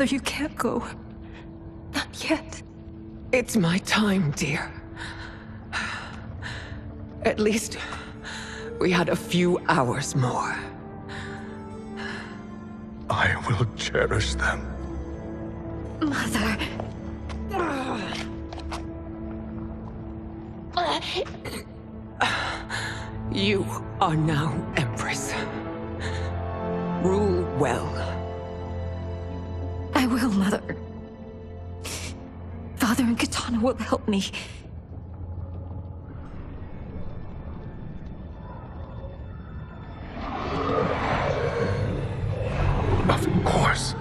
Mother, you can't go. Not yet. It's my time, dear. At least, we had a few hours more. I will cherish them. Mother. You are now Empress. Rule well. I will, Mother. Father and Katana will help me. Of course.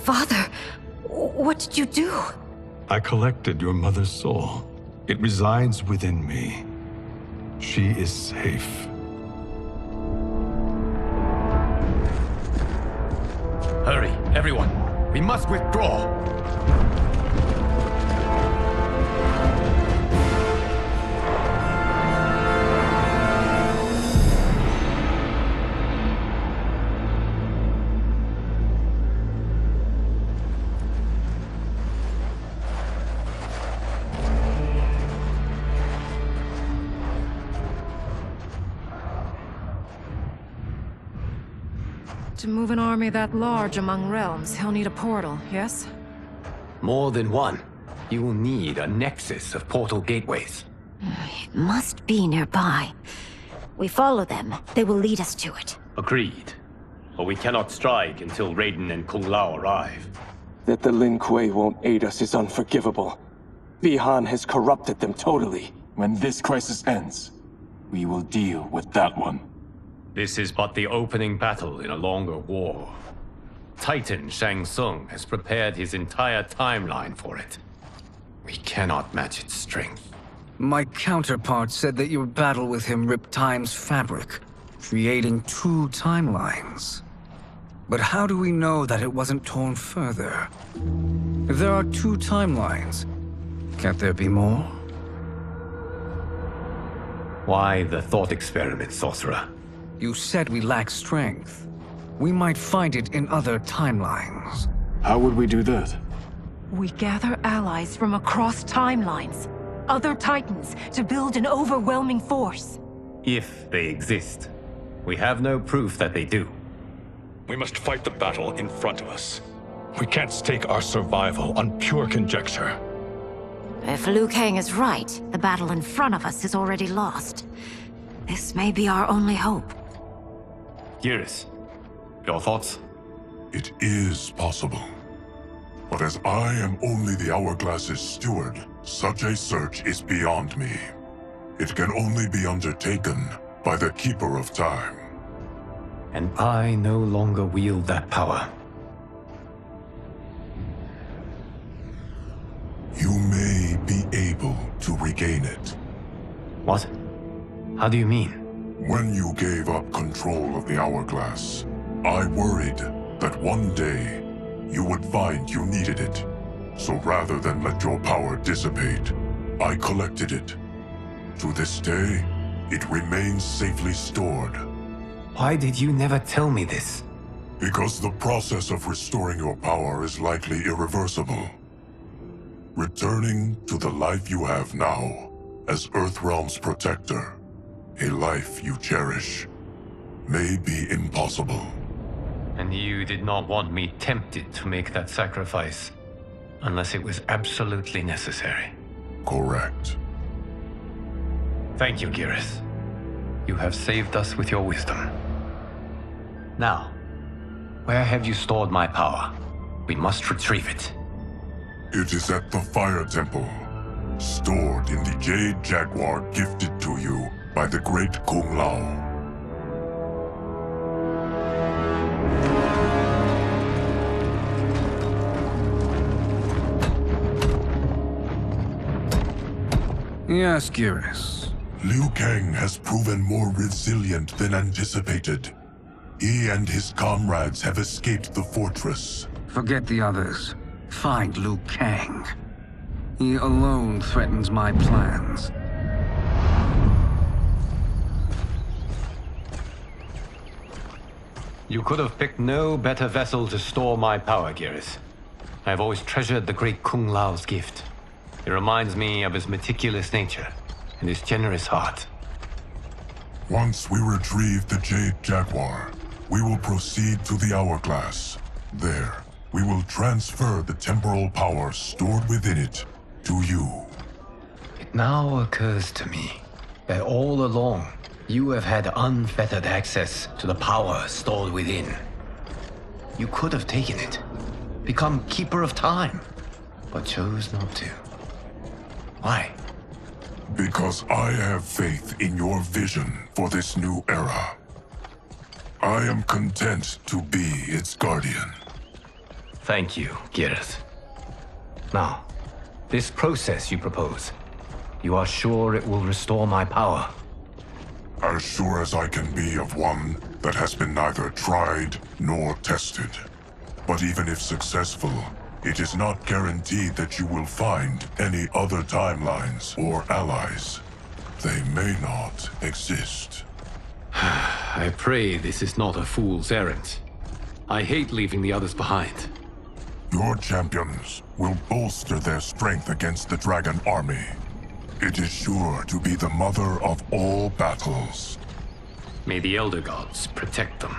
Father, what did you do? I collected your mother's soul. It resides within me. She is safe. Hurry, everyone. We must withdraw. To move an army that large among realms, he'll need a portal, yes? More than one. You will need a nexus of portal gateways. It must be nearby. We follow them, they will lead us to it. Agreed. But we cannot strike until Raiden and Kung Lao arrive. That the Lin Kuei won't aid us is unforgivable. Bihan has corrupted them totally. When this crisis ends, we will deal with that one. This is but the opening battle in a longer war. Titan Shang Tsung has prepared his entire timeline for it. We cannot match its strength. My counterpart said that your battle with him ripped time's fabric, creating two timelines. But how do we know that it wasn't torn further? If there are two timelines, can't there be more? Why the thought experiment, Sorcerer? You said we lack strength. We might find it in other timelines. How would we do that? We gather allies from across timelines, other Titans, to build an overwhelming force. If they exist. We have no proof that they do. We must fight the battle in front of us. We can't stake our survival on pure conjecture. If Liu Kang is right, the battle in front of us is already lost. This may be our only hope. Geras, your thoughts? It is possible. But as I am only the Hourglass's steward, such a search is beyond me. It can only be undertaken by the Keeper of Time. And I no longer wield that power. You may be able to regain it. What? How do you mean? When you gave up control of the Hourglass, I worried that one day you would find you needed it. So rather than let your power dissipate, I collected it. To this day, it remains safely stored. Why did you never tell me this? Because the process of restoring your power is likely irreversible. Returning to the life you have now, as Earthrealm's protector, a life you cherish, may be impossible. And you did not want me tempted to make that sacrifice, unless it was absolutely necessary. Correct. Thank you, Geras. You have saved us with your wisdom. Now, where have you stored my power? We must retrieve it. It is at the Fire Temple, stored in the Jade Jaguar gifted to you by the great Kung Lao. Yes, Geras. Liu Kang has proven more resilient than anticipated. He and his comrades have escaped the fortress. Forget the others. Find Liu Kang. He alone threatens my plans. You could have picked no better vessel to store my power, Geras. I have always treasured the great Kung Lao's gift. It reminds me of his meticulous nature and his generous heart. Once we retrieve the Jade Jaguar, we will proceed to the Hourglass. There, we will transfer the temporal power stored within it to you. It now occurs to me that all along, you have had unfettered access to the power stored within. You could have taken it, become Keeper of Time, but chose not to. Why? Because I have faith in your vision for this new era. I am content to be its guardian. Thank you, Geras. Now, this process you propose, you are sure it will restore my power? As sure as I can be of one that has been neither tried nor tested. But even if successful, it is not guaranteed that you will find any other timelines or allies. They may not exist. I pray this is not a fool's errand. I hate leaving the others behind. Your champions will bolster their strength against the Dragon Army. It is sure to be the mother of all battles. May the Elder Gods protect them.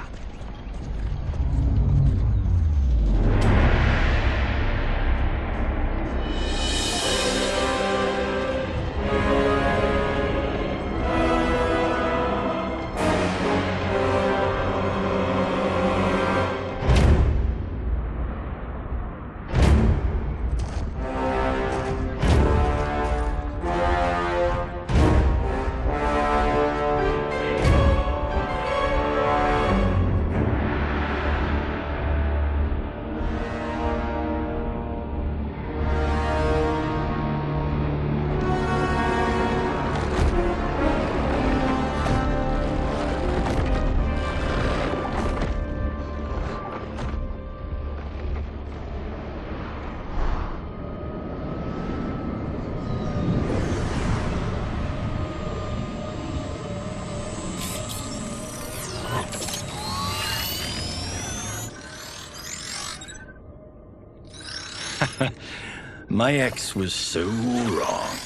My ex was so wrong.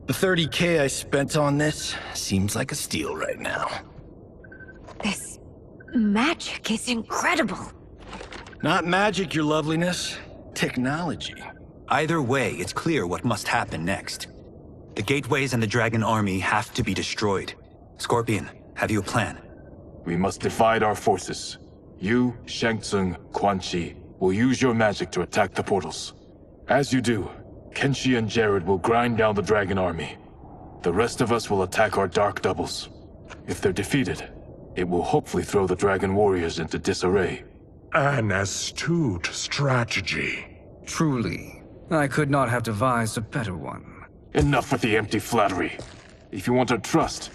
The 30K I spent on this seems like a steal right now. This magic is incredible. Not magic, your loveliness. Technology. Either way, it's clear what must happen next. The gateways and the Dragon Army have to be destroyed. Scorpion, have you a plan? We must divide our forces. You, Shang Tsung, Quan Chi will use your magic to attack the portals. As you do, Kenshi and Jared will grind down the Dragon Army. The rest of us will attack our Dark Doubles. If they're defeated, it will hopefully throw the Dragon Warriors into disarray. An astute strategy. Truly, I could not have devised a better one. Enough with the empty flattery. If you want our trust,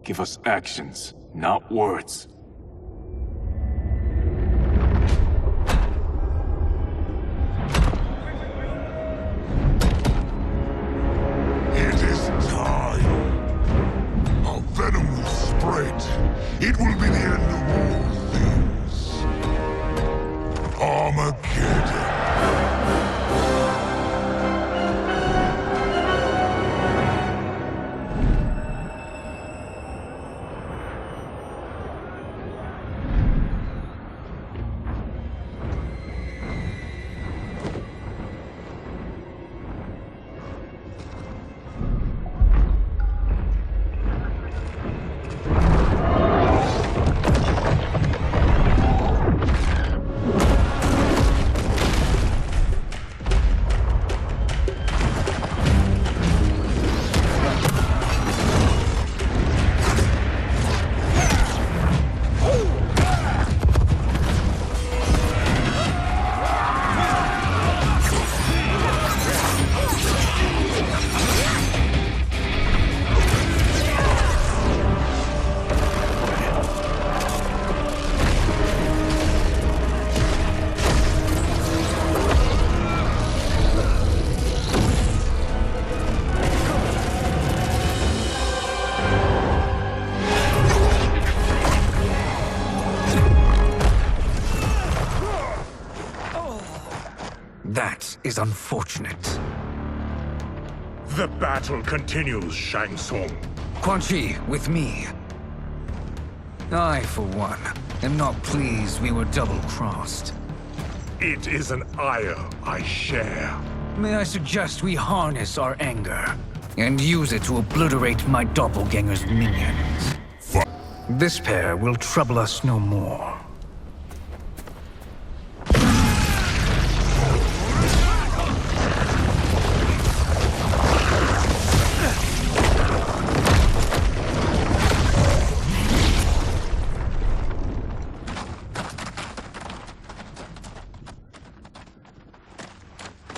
give us actions, not words. Venom will spread. It will be the end of all things. Armageddon. is unfortunate. The battle continues, Shang Tsung. Quan Chi, with me. I, for one, am not pleased we were double-crossed. It is an ire I share. May I suggest we harness our anger and use it to obliterate my doppelganger's minions? This pair will trouble us no more.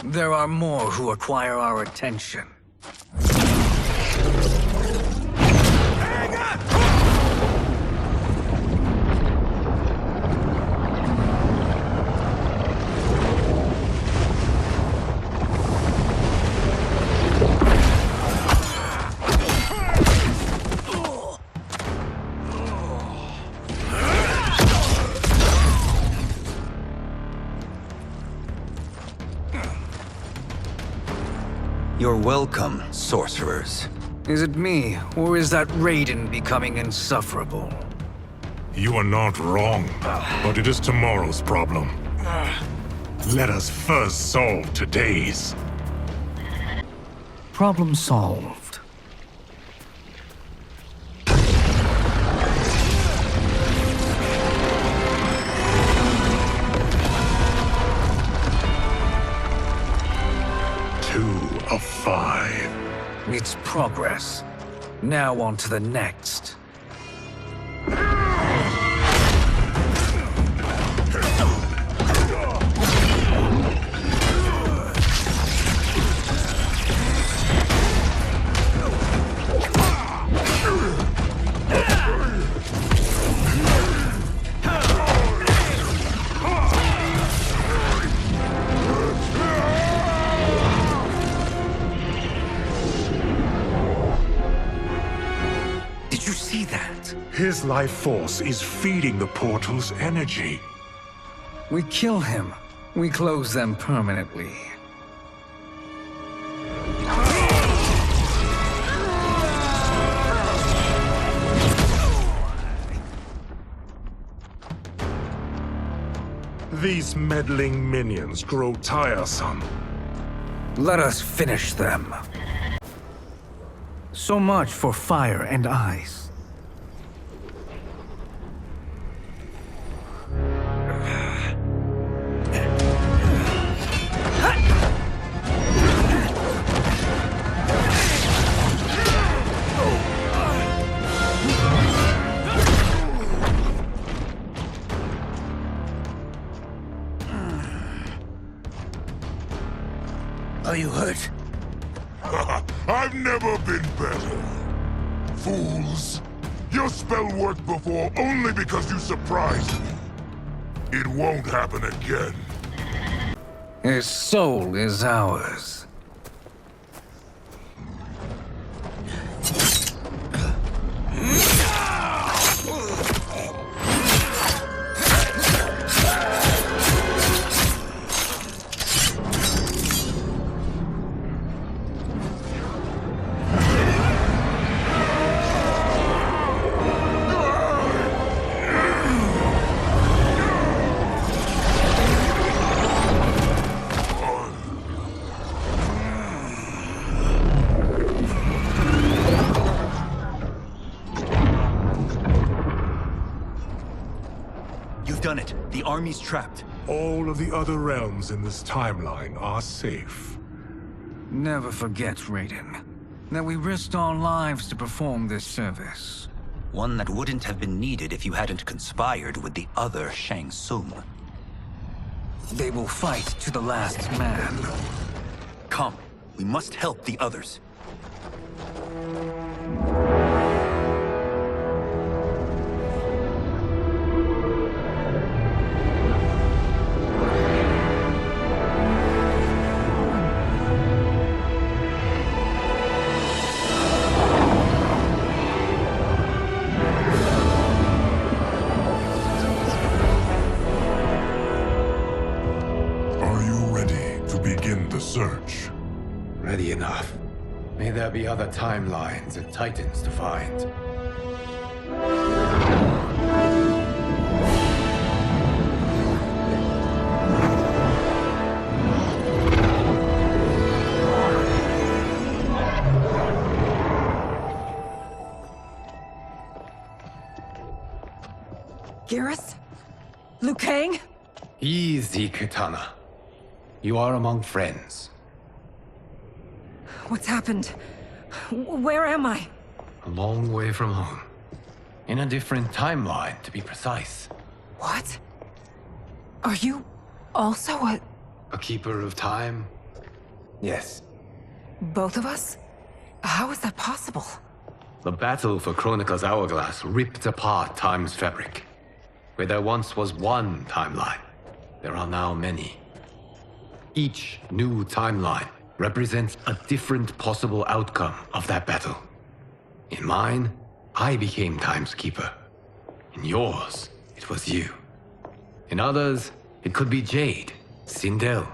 There are more who require our attention. You're welcome, sorcerers. Is it me, or is that Raiden becoming insufferable? You are not wrong, but it is tomorrow's problem. Let us first solve today's. Problem solved. Of 5. It's progress. Now on to the next. His life force is feeding the portal's energy. We kill him. We close them permanently. These meddling minions grow tiresome. Let us finish them. So much for fire and ice. Are you hurt? I've never been better. Fools. Your spell worked before only because you surprised me. It won't happen again. His soul is ours. Done it. The army's trapped. All of the other realms in this timeline are safe. Never forget, Raiden, that we risked our lives to perform this service. One that wouldn't have been needed if you hadn't conspired with the other Shang Tsung. They will fight to the last man. Come, we must help the others. Are you ready to begin be other timelines and titans to find. Garrus? Liu Kang? Easy, Kitana. You are among friends. What's happened? Where am I? A long way from home. In a different timeline, to be precise. What? Are you also a keeper of time? Yes. both of us? How is that possible? The battle for Chronica's hourglass ripped apart time's fabric. Where there once was one timeline, there are now many. Each new timeline represents a different possible outcome of that battle. In mine, I became Time's Keeper. In yours, it was you. In others, it could be Jade, Sindel,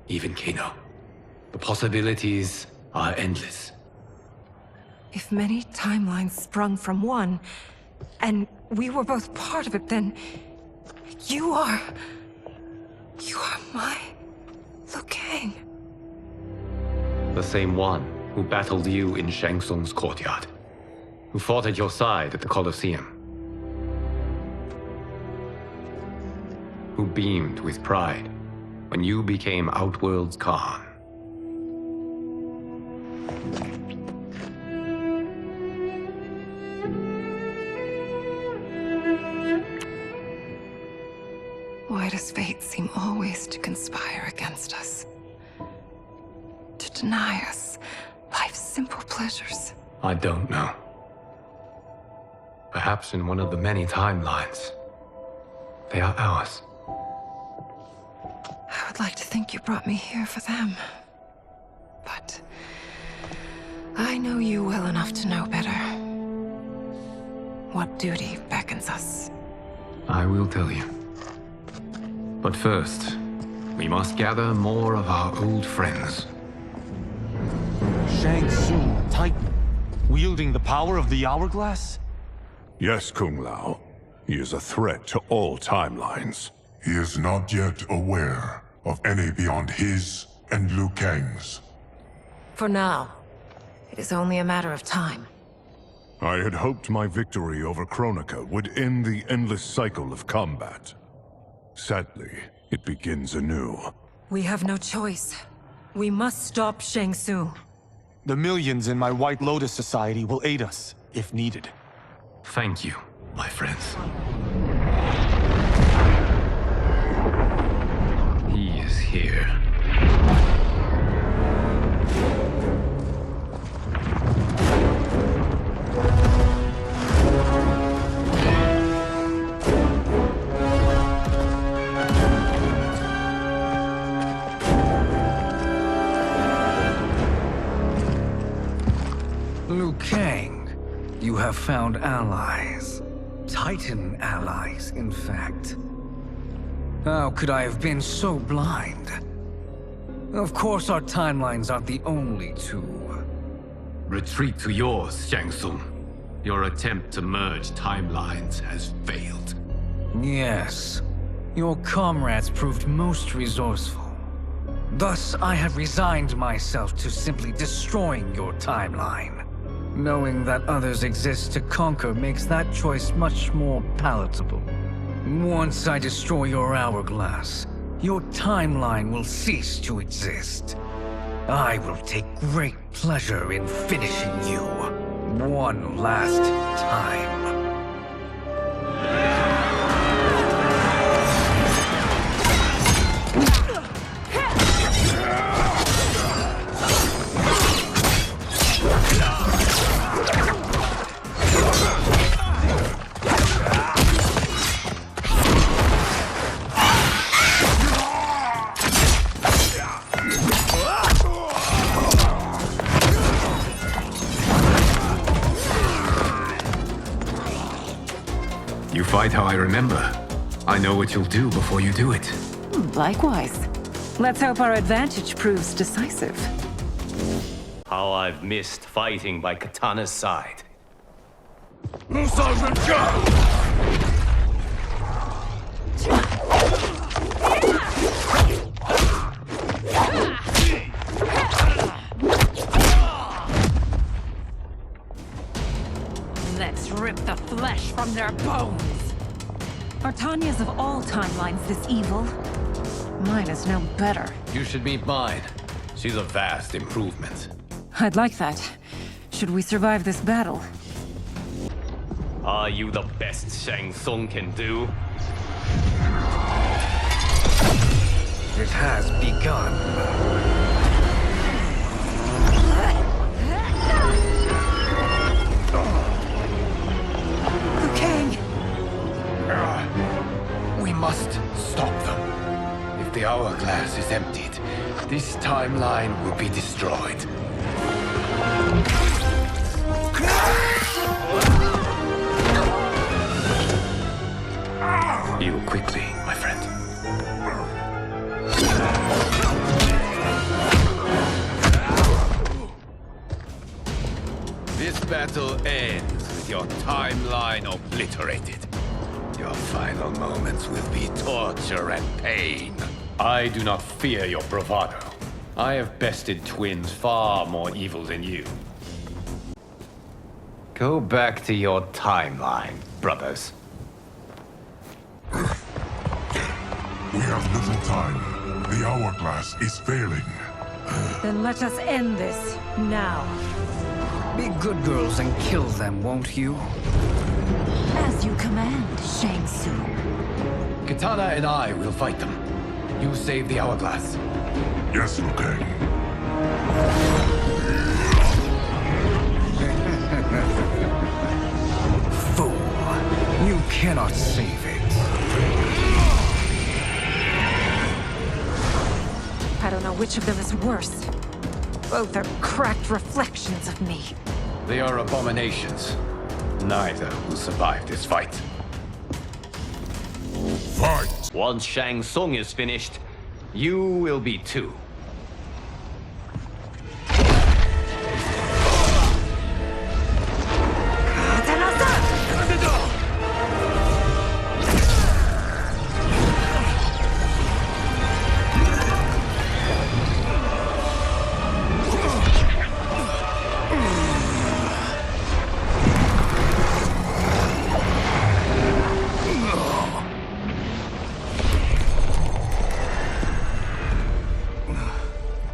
even Kano. The possibilities are endless. If many timelines sprung from one, and we were both part of it, then you are my Liu Kang. The same one who battled you in Shang Tsung's courtyard, who fought at your side at the Colosseum, who beamed with pride when you became Outworld's Khan. Why does fate seem always to conspire against us? To deny us life's simple pleasures? I don't know. Perhaps in one of the many timelines, they are ours. I would like to think you brought me here for them. But I know you well enough to know better. What duty beckons us? I will tell you. But first, we must gather more of our old friends. Shang Tsung, Titan, wielding the power of the hourglass? Yes, Kung Lao. He is a threat to all timelines. He is not yet aware of any beyond his and Liu Kang's. For now, it is only a matter of time. I had hoped my victory over Chronica would end the endless cycle of combat. Sadly, it begins anew. We have no choice. We must stop Shang Tsung. The millions in my White Lotus Society will aid us, if needed. Thank you, my friends. He is here. Liu Kang, you have found allies. Titan allies, in fact. How could I have been so blind? Of course our timelines aren't the only two. Retreat to yours, Shang Tsung. Your attempt to merge timelines has failed. Yes. Your comrades proved most resourceful. Thus, I have resigned myself to simply destroying your timeline. Knowing that others exist to conquer makes that choice much more palatable. Once I destroy your hourglass, your timeline will cease to exist. I will take great pleasure in finishing you one last time. You fight how I remember. I know what you'll do before you do it. Likewise. Let's hope our advantage proves decisive. How I've missed fighting by Katana's side. Sergeant, go! Let's rip the flesh from their bones. Are Tanya's of all timelines this evil? Mine is no better. You should meet mine. She's a vast improvement. I'd like that. Should we survive this battle? Are you the best Shang Tsung can do? It has begun. Liu Kang! We must stop them. If the hourglass is emptied, this timeline will be destroyed. Heal quickly, my friend. This battle ends with your timeline obliterated. Your final moments will be torture and pain. I do not fear your bravado. I have bested twins far more evil than you. Go back to your timeline, brothers. We have little time. The hourglass is failing. Then let us end this, now. Be good girls and kill them, won't you? As you command, Shang Tsung. Katana and I will fight them. You save the hourglass. Yes, Liu Kang. Fool. You cannot save it. I don't know which of them is worse. Both are cracked reflections of me. They are abominations. Neither will survive this fight. Fight! Once Shang Tsung is finished, you will be too.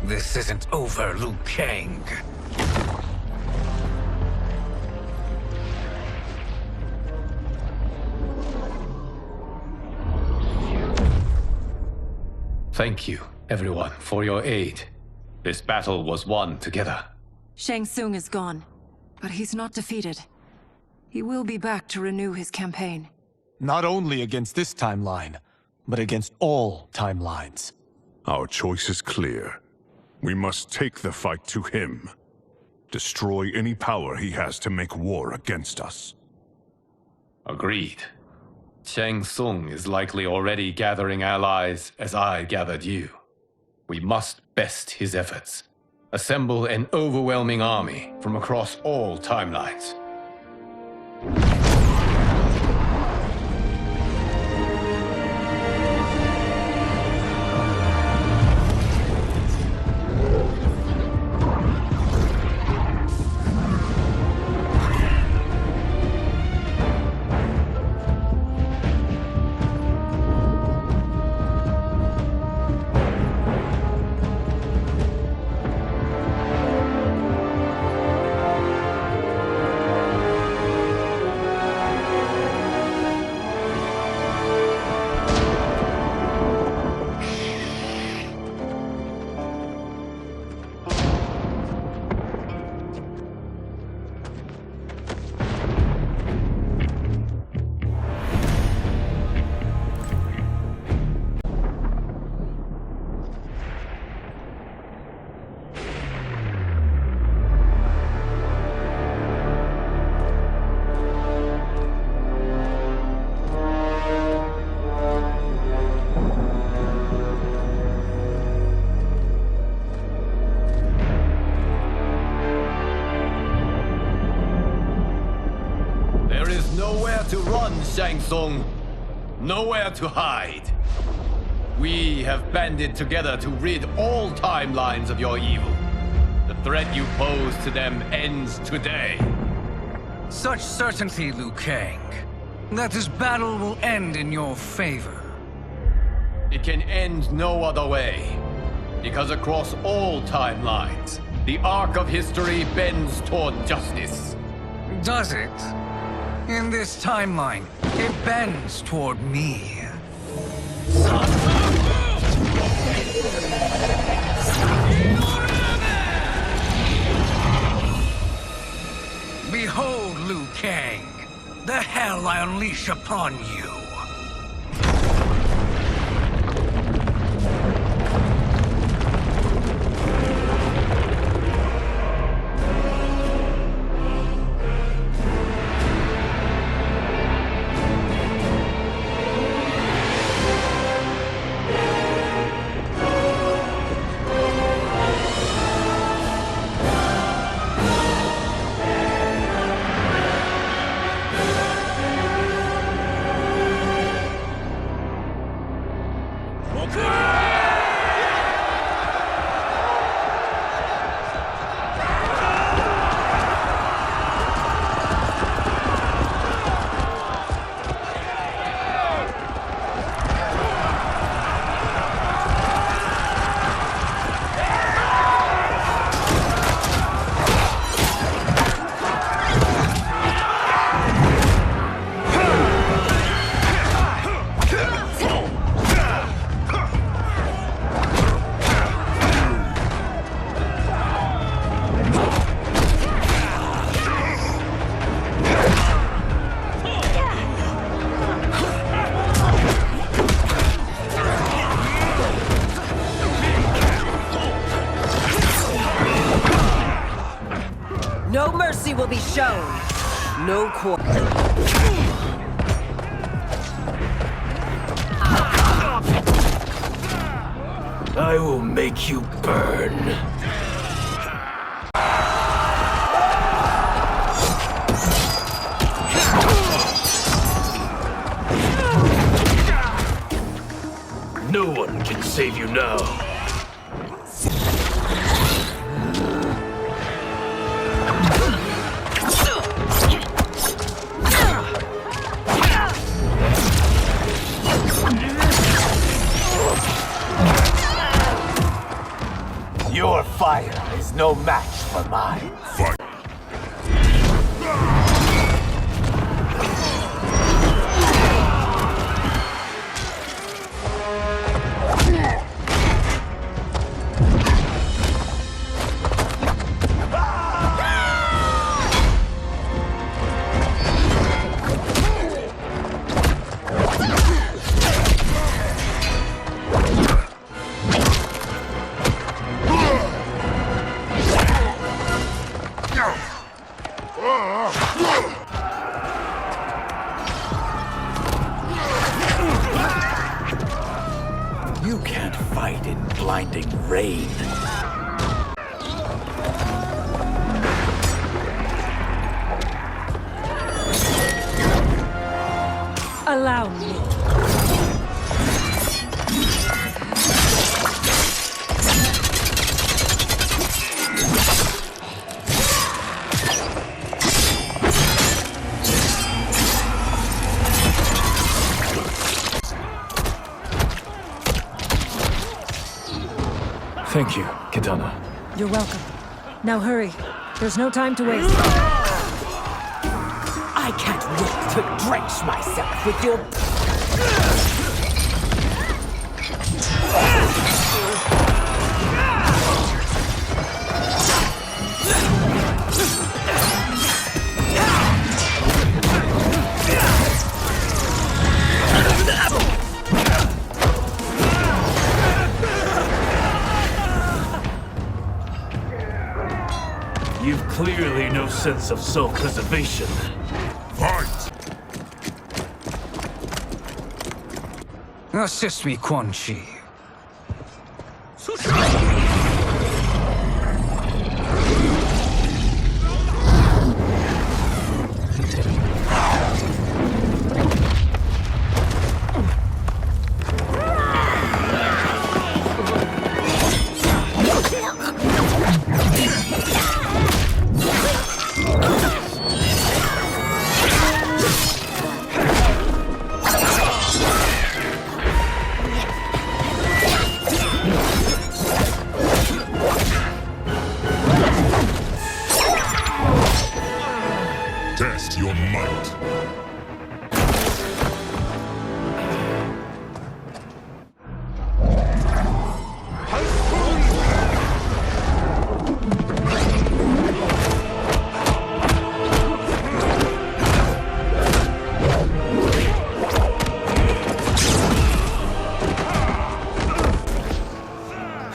This isn't over, Liu Kang. Thank you, everyone, for your aid. This battle was won together. Shang Tsung is gone, but he's not defeated. He will be back to renew his campaign. Not only against this timeline, but against all timelines. Our choice is clear. We must take the fight to him. Destroy any power he has to make war against us. Agreed. Shang Tsung is likely already gathering allies as I gathered you. We must best his efforts. Assemble an overwhelming army from across all timelines. to run, Shang Tsung. Nowhere to hide. We have banded together to rid all timelines of your evil. The threat you pose to them ends today. Such certainty, Liu Kang, that this battle will end in your favor. It can end no other way. Because across all timelines, the arc of history bends toward justice. Does it? In this timeline, it bends toward me. Behold, Liu Kang, the hell I unleash upon you. No mercy will be shown. No quarter. I will make you burn. No one can save you now. Your fire is no match for mine. Fight. You can't fight in blinding rain. Allow me. Thank you, Kitana. You're welcome. Now hurry. There's no time to waste. I can't wait to drench myself with your... You've clearly no sense of self-preservation. Fight! Assist me, Quan Chi. Test your might.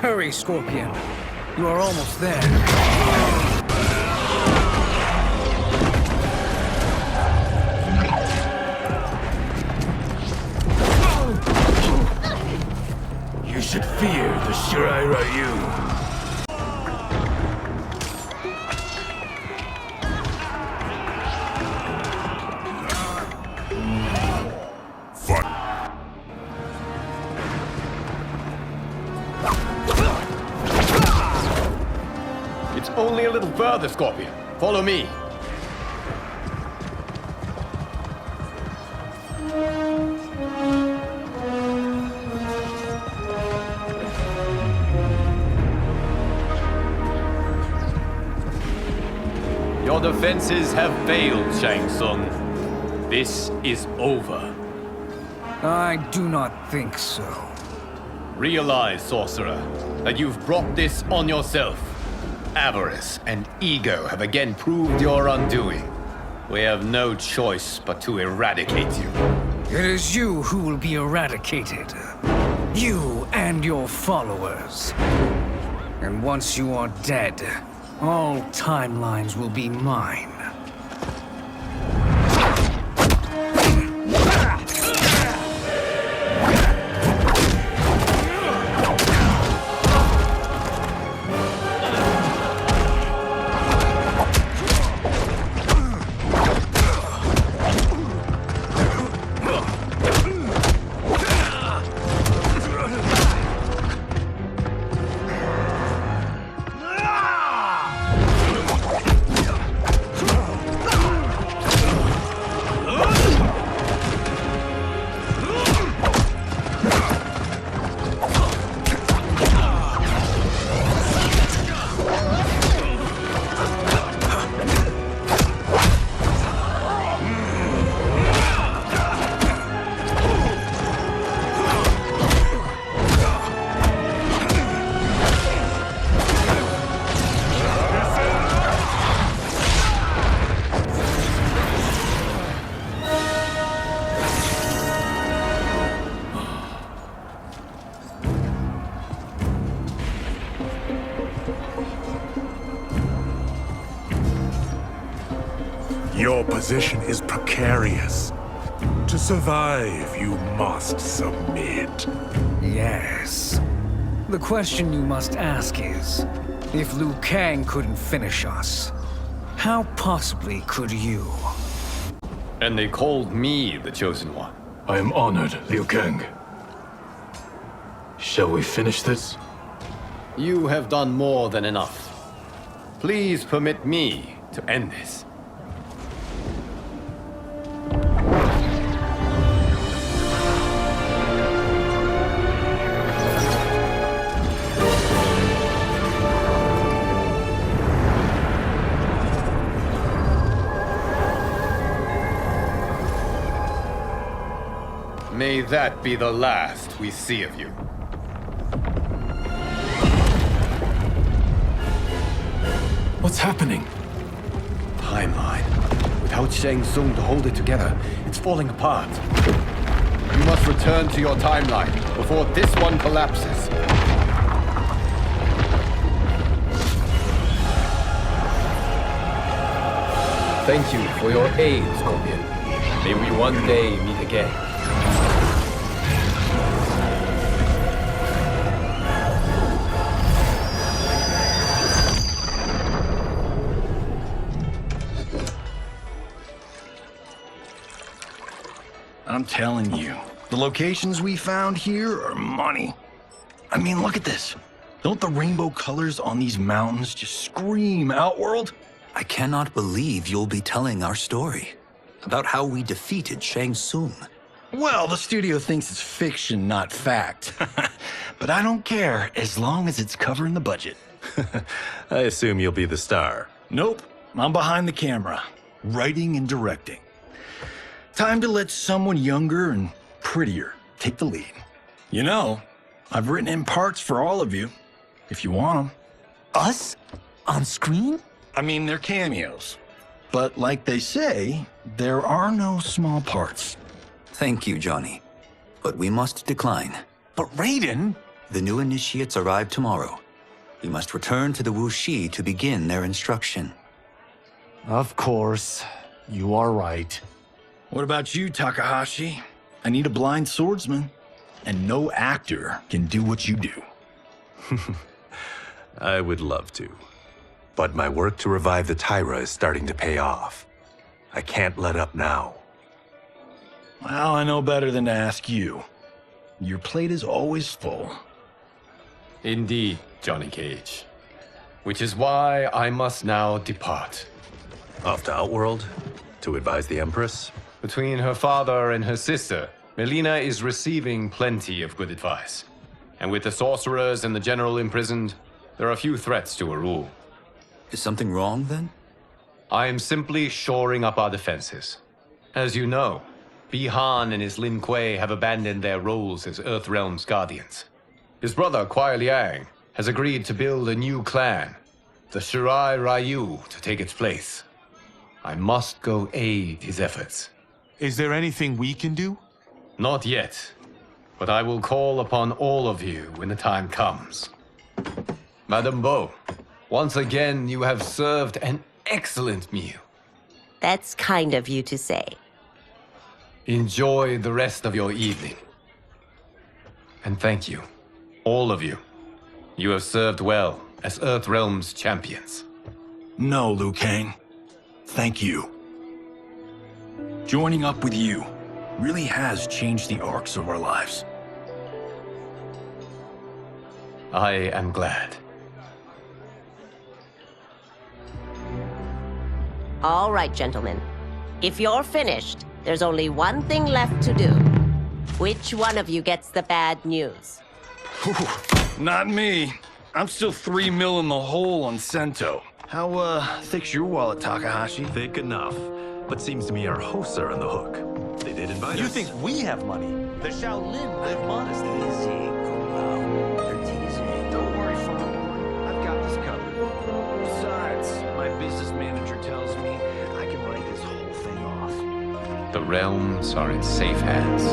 Hurry, Scorpion. You are almost there. You should fear the Shirai Ryu. It's only a little further, Scorpion. Follow me. Your defenses have failed, Shang Tsung. This is over. I do not think so. Realize, sorcerer, that you've brought this on yourself. Avarice and ego have again proved your undoing. We have no choice but to eradicate you. It is you who will be eradicated. You and your followers. And once you are dead, all timelines will be mine. Your position is precarious. To survive, you must submit. Yes. The question you must ask is, if Liu Kang couldn't finish us, how possibly could you? And they called me the Chosen One. I am honored, Liu Kang. Shall we finish this? You have done more than enough. Please permit me to end this. May that be the last we see of you. What's happening? Timeline. Without Shang Tsung to hold it together, it's falling apart. You must return to your timeline before this one collapses. Thank you for your aid, Scorpion. May we one day meet again. I'm telling you, the locations we found here are money. I mean, look at this. Don't the rainbow colors on these mountains just scream Outworld? I cannot believe you'll be telling our story about how we defeated Shang Tsung. Well, the studio thinks it's fiction, not fact. But I don't care, as long as it's covering the budget. I assume you'll be the star. Nope, I'm behind the camera. writing and directing. Time to let someone younger and prettier take the lead. You know, I've written in parts for all of you, if you want them. Us? On screen? I mean, they're cameos. But like they say, there are no small parts. Thank you, Johnny. But we must decline. But Raiden? The new initiates arrive tomorrow. We must return to the Wuxi to begin their instruction. Of course. You are right. What about you, Takahashi? I need a blind swordsman. And no actor can do what you do. I would love to. But my work to revive the Tyra is starting to pay off. I can't let up now. Well, I know better than to ask you. Your plate is always full. Indeed, Johnny Cage. Which is why I must now depart. Off to Outworld? To advise the Empress? Between her father and her sister, Melina is receiving plenty of good advice. And with the sorcerers and the general imprisoned, there are few threats to her rule. Is something wrong, then? I am simply shoring up our defenses. As you know, Bi-Han and his Lin Kuei have abandoned their roles as Earthrealm's guardians. His brother, Kuai Liang, has agreed to build a new clan, the Shirai Ryu, to take its place. I must go aid his efforts. Is there anything we can do? Not yet, but I will call upon all of you when the time comes. Madame Bo, once again you have served an excellent meal. That's kind of you to say. Enjoy the rest of your evening. And thank you, all of you. You have served well as Earthrealm's champions. No, Liu Kang. Thank you. Joining up with you really has changed the arcs of our lives. I am glad. All right, gentlemen. If you're finished, there's only one thing left to do. Which one of you gets the bad news? Not me. I'm still 3 mil in the hole on Sento. How, thick's your wallet, Takahashi? Thick enough. But seems to me our hosts are on the hook. They did invite us. You think we have money? The Shaolin live modestly. Easy, Kumo. They're teasing. Don't worry, Father. I've got this covered. Besides, my business manager tells me I can write this whole thing off. The realms are in safe hands.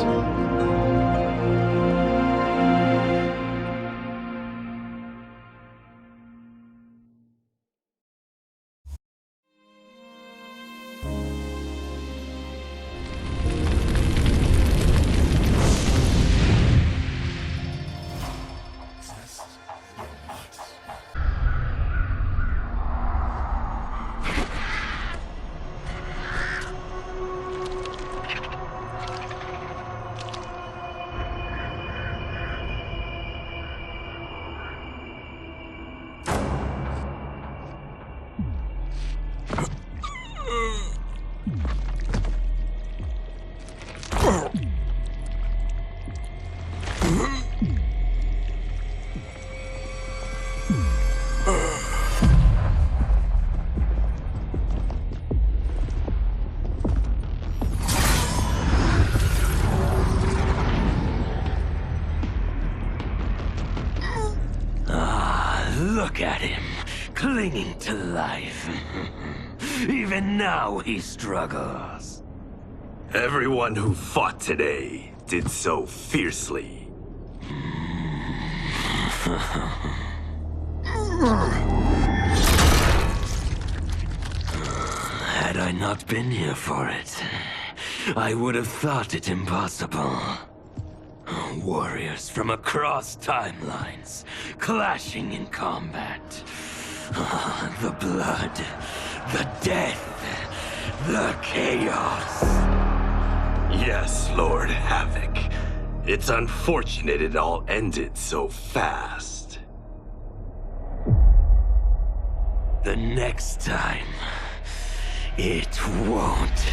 Look at him, clinging to life. Even now he struggles. Everyone who fought today did so fiercely. Had I not been here for it, I would have thought it impossible. Warriors from across timelines, clashing in combat. The blood, the death, the chaos. Yes, Lord Havoc. It's unfortunate it all ended so fast. The next time, it won't.